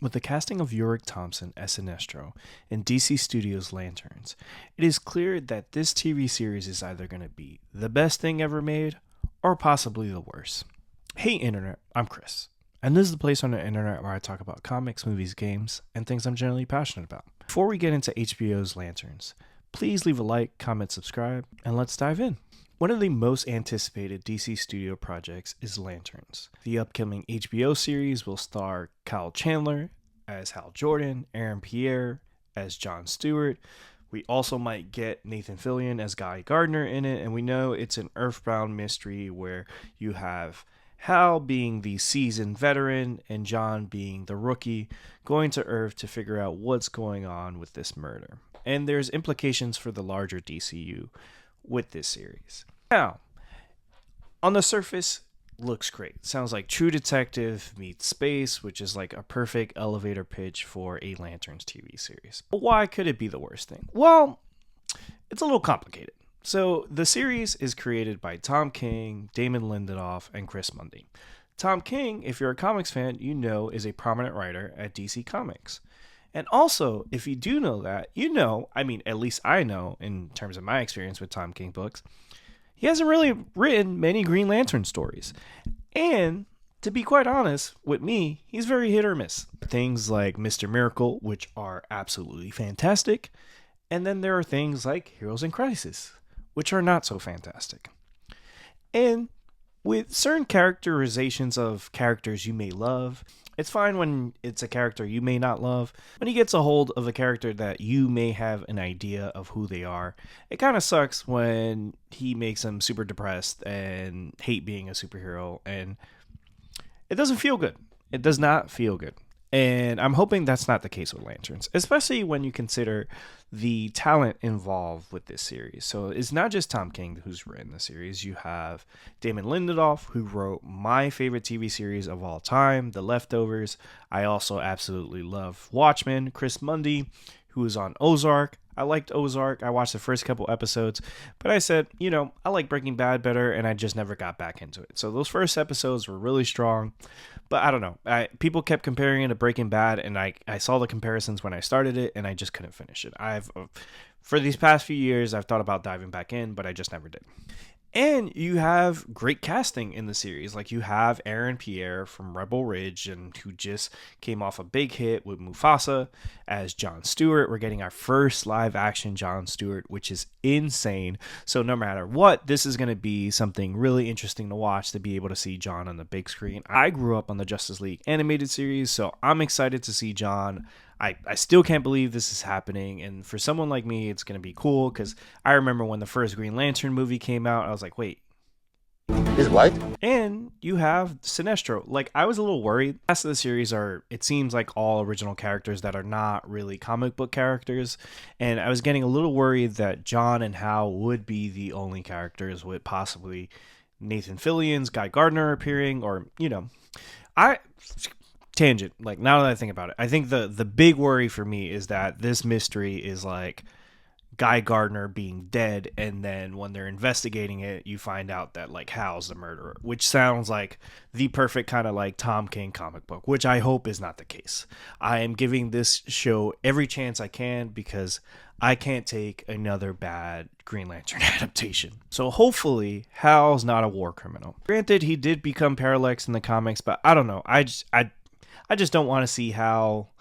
With the casting of Yorick Thompson as Sinestro in DC Studios' Lanterns, it is clear that this TV series is either going to be the best thing ever made or possibly the worst. Hey Internet, I'm Chris, and this is the place on the internet where I talk about comics, movies, games, and things I'm generally passionate about. Before we get into HBO's Lanterns, please leave a like, comment, subscribe, and let's dive in. One of the most anticipated DC Studio projects is Lanterns. The upcoming HBO series will star Kyle Chandler as Hal Jordan, Aaron Pierre as John Stewart. We also might get Nathan Fillion as Guy Gardner in it, and we know it's an Earthbound mystery where you have Hal being the seasoned veteran and John being the rookie going to Earth to figure out what's going on with this murder. And there's implications for the larger DCU with this series. Now, on the surface, looks great. Sounds like True Detective meets Space, which is like a perfect elevator pitch for a Lanterns TV series. But why could it be the worst thing? Well, it's a little complicated. So the series is created by Tom King, Damon Lindelof, and Chris Mundy. Tom King, if you're a comics fan, you know is a prominent writer at DC Comics. And also, if you do know that, you know, I mean, at least I know in terms of my experience with Tom King books, he hasn't really written many Green Lantern stories. And to be quite honest with me, he's very hit or miss. Things like Mr. Miracle, which are absolutely fantastic. And then there are things like Heroes in Crisis, which are not so fantastic. And with certain characterizations of characters you may love, it's fine when it's a character you may not love. When he gets a hold of a character that you may have an idea of who they are, it kind of sucks when he makes them super depressed and hate being a superhero. And it doesn't feel good. It does not feel good. And I'm hoping that's not the case with Lanterns, especially when you consider the talent involved with this series. So it's not just Tom King who's written the series. You have Damon Lindelof, who wrote my favorite TV series of all time, The Leftovers. I also absolutely love Watchmen. Chris Mundy, who is on Ozark. I liked Ozark. I watched the first couple episodes, but I said, you know, I like Breaking Bad better, and I just never got back into it. So those first episodes were really strong, but I don't know. People kept comparing it to Breaking Bad, and I saw the comparisons when I started it, and I just couldn't finish it. For these past few years, I've thought about diving back in, but I just never did. And you have great casting in the series. Like you have Aaron Pierre from Rebel Ridge, and who just came off a big hit with Mufasa as John Stewart. We're getting our first live action John Stewart, which is insane. So no matter what, this is going to be something really interesting to watch, to be able to see John on the big screen. I grew up on the Justice League animated series, so I'm excited to see John. I still can't believe this is happening, and for someone like me, it's going to be cool, because I remember when the first Green Lantern movie came out, I was like, wait. He's white? And you have Sinestro. Like, I was a little worried. The rest of the series are, it seems like, all original characters that are not really comic book characters, and I was getting a little worried that John and Hal would be the only characters, with possibly Nathan Fillion's Guy Gardner appearing, or, you know, tangent. Like, now that I think about it, I think the big worry for me is that this mystery is like Guy Gardner being dead, and then when they're investigating it, you find out that like Hal's the murderer, which sounds like the perfect kind of like Tom King comic book, which I hope is not the case. I am giving this show every chance I can, because I can't take another bad Green Lantern adaptation. So hopefully Hal's not a war criminal. Granted, he did become Parallax in the comics, but I don't know. I just don't want to see Hal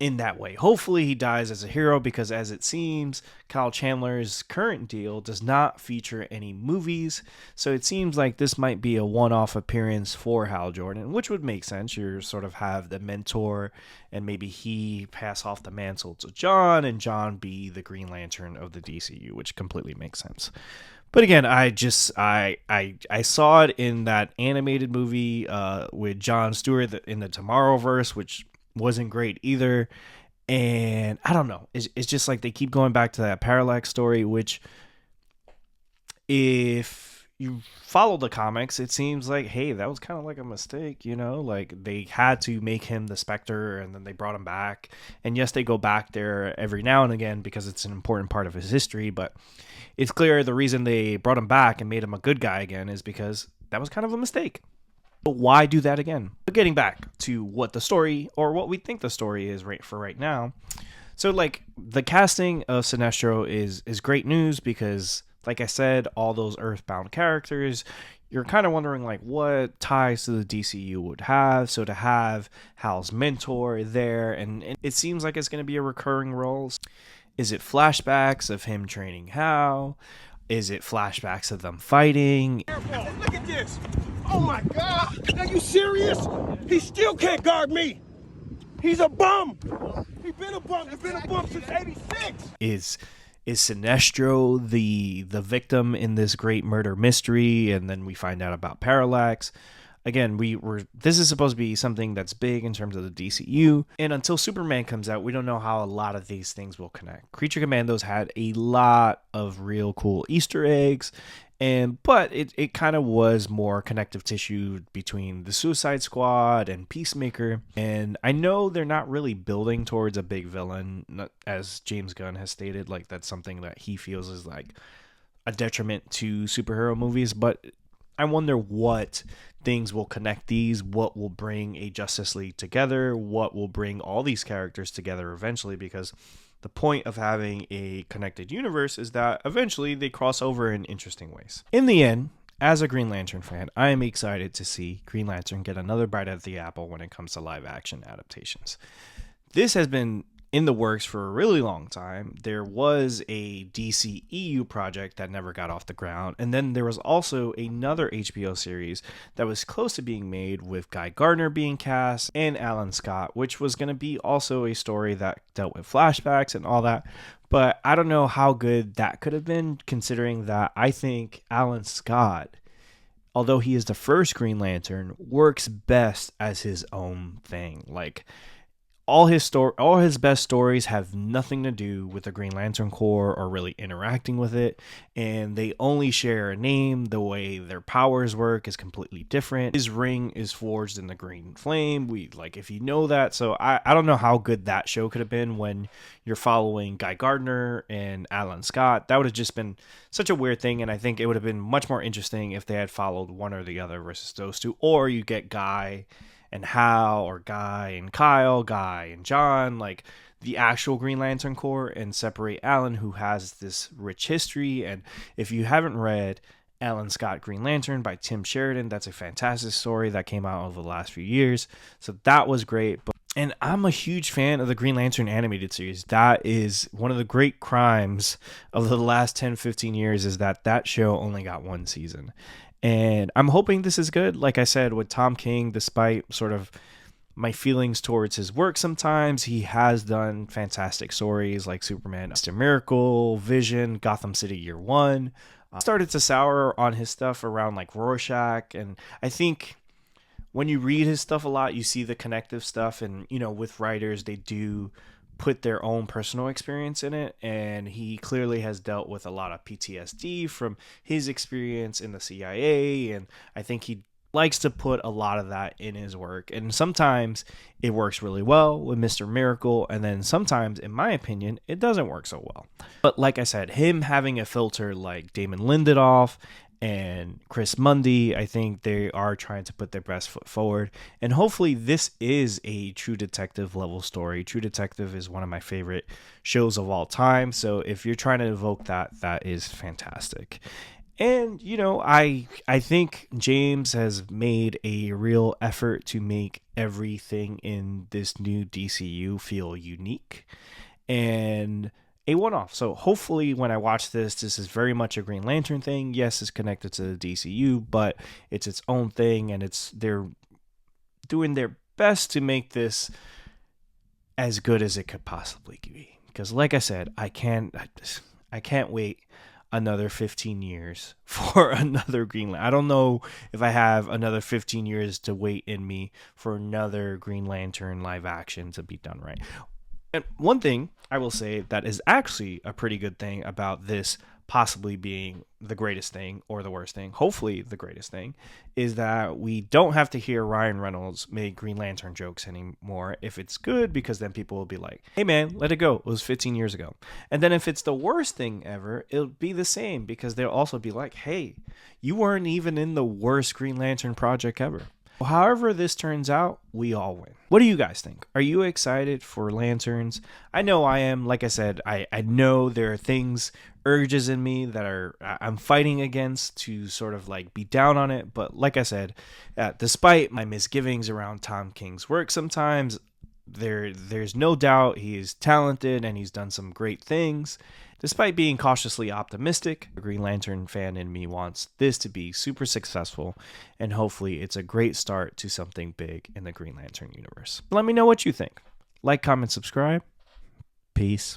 in that way. Hopefully he dies as a hero, because as it seems, Kyle Chandler's current deal does not feature any movies. So it seems like this might be a one-off appearance for Hal Jordan, which would make sense. You sort of have the mentor, and maybe he pass off the mantle to John, and John be the Green Lantern of the DCU, which completely makes sense. But again, I saw it in that animated movie with John Stewart in the Tomorrowverse, which wasn't great either. And I don't know. It's just like they keep going back to that Parallax story, which, if you follow the comics, it seems like, hey, that was kind of like a mistake, you know? Like, they had to make him the Spectre, and then they brought him back. And yes, they go back there every now and again because it's an important part of his history, but it's clear the reason they brought him back and made him a good guy again is because that was kind of a mistake. But why do that again? But getting back to what the story, or what we think the story is right now. So like the casting of Sinestro is great news because, like I said, all those Earthbound characters, you're kind of wondering like what ties to the DCU would have. So to have Hal's mentor there, and it seems like it's going to be a recurring role. Is it flashbacks of him training Hal? Is it flashbacks of them fighting? Look at this. Oh my God. Are you serious? He still can't guard me. He's a bum. He's been a bum. He's been a bum since '86. Is Sinestro the victim in this great murder mystery? And then we find out about Parallax. Again, this is supposed to be something that's big in terms of the DCU. And until Superman comes out, we don't know how a lot of these things will connect. Creature Commandos had a lot of real cool Easter eggs. But it kind of was more connective tissue between the Suicide Squad and Peacemaker. And I know they're not really building towards a big villain, as James Gunn has stated. Like, that's something that he feels is like a detriment to superhero movies. But I wonder what things will connect these, what will bring a Justice League together, what will bring all these characters together eventually, because the point of having a connected universe is that eventually they cross over in interesting ways. In the end, as a Green Lantern fan, I am excited to see Green Lantern get another bite at the apple when it comes to live action adaptations. This has been in the works for a really long time. There was a DCEU project that never got off the ground, and then there was also another HBO series that was close to being made with Guy Gardner being cast and Alan Scott, which was going to be also a story that dealt with flashbacks and all that. But I don't know how good that could have been, considering that I think Alan Scott, although he is the first Green Lantern, works best as his own thing. Like, all his best stories have nothing to do with the Green Lantern Corps or really interacting with it, and they only share a name. The way their powers work is completely different. His ring is forged in the green flame. If you know that. So I don't know how good that show could have been when you're following Guy Gardner and Alan Scott. That would have just been such a weird thing, and I think it would have been much more interesting if they had followed one or the other versus those two, or you get Guy and Hal, or Guy and Kyle, Guy and John, like the actual Green Lantern Corps, and separate Alan, who has this rich history. And if you haven't read Alan Scott Green Lantern by Tim Sheridan, that's a fantastic story that came out over the last few years. So that was great. And I'm a huge fan of the Green Lantern animated series. That is one of the great crimes of the last 10-15 years, is that show only got one season. And I'm hoping this is good. Like I said, with Tom King, despite sort of my feelings towards his work sometimes, he has done fantastic stories like Superman, Mr. Miracle, Vision, Gotham City Year One. Started to sour on his stuff around like Rorschach. And I think when you read his stuff a lot, you see the connective stuff. And, with writers, they do put their own personal experience in it, and he clearly has dealt with a lot of PTSD from his experience in the CIA, and I think he likes to put a lot of that in his work. And sometimes it works really well with Mr. Miracle, and then sometimes, in my opinion, it doesn't work so well. But like I said, him having a filter like Damon Lindelof and Chris Mundy, I think they are trying to put their best foot forward. And hopefully this is a True Detective level story. True Detective is one of my favorite shows of all time. So if you're trying to evoke that, that is fantastic. And, I think James has made a real effort to make everything in this new DCU feel unique and a one-off. So hopefully when I watch this is very much a Green Lantern thing. Yes, it's connected to the DCU, but it's its own thing, and they're doing their best to make this as good as it could possibly be. Because like I said, I can't wait another 15 years for another Green Lantern. I don't know if I have another 15 years to wait in me for another Green Lantern live action to be done right. And one thing I will say that is actually a pretty good thing about this possibly being the greatest thing or the worst thing, hopefully the greatest thing, is that we don't have to hear Ryan Reynolds make Green Lantern jokes anymore if it's good, because then people will be like, hey man, let it go. It was 15 years ago. And then if it's the worst thing ever, it'll be the same, because they'll also be like, hey, you weren't even in the worst Green Lantern project ever. However this turns out, we all win. What do you guys think? Are you excited for Lanterns? I know I am. Like I said, I know there are things, urges in me that I'm fighting against to sort of like be down on it. But like I said, despite my misgivings around Tom King's work sometimes, there's no doubt he is talented and he's done some great things. Despite being cautiously optimistic, the Green Lantern fan in me wants this to be super successful, and hopefully it's a great start to something big in the Green Lantern universe. Let me know what you think. Like, comment, subscribe. Peace.